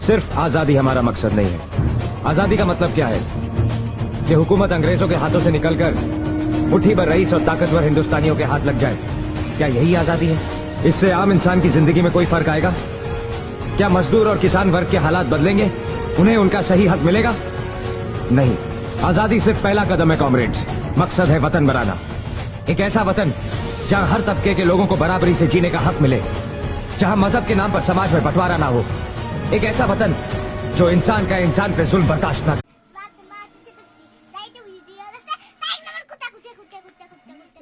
सिर्फ आजादी हमारा मकसद नहीं है। आजादी का मतलब क्या है? कि हुकूमत अंग्रेजों के हाथों से निकलकर मुट्ठी भर रईस और ताकतवर हिंदुस्तानियों के हाथ लग जाए। क्या यही आजादी है? इससे आम इंसान की जिंदगी में कोई फर्क आएगा? क्या मजदूर और किसान वर्ग के हालात बदलेंगे? उन्हें उनका सही हक मिलेगा? नहीं। आजादी सिर्फ पहला कदम है कॉमरेड्स। मकसद है वतन बनाना। एक ऐसा वतन जहां हर तबके के लोगों को बराबरी से जीने का हक मिले, जहां मजहब के नाम पर समाज में बंटवारा ना हो। एक ऐसा वतन जो इंसान का इंसान पे जुल्म बर्दाश्त न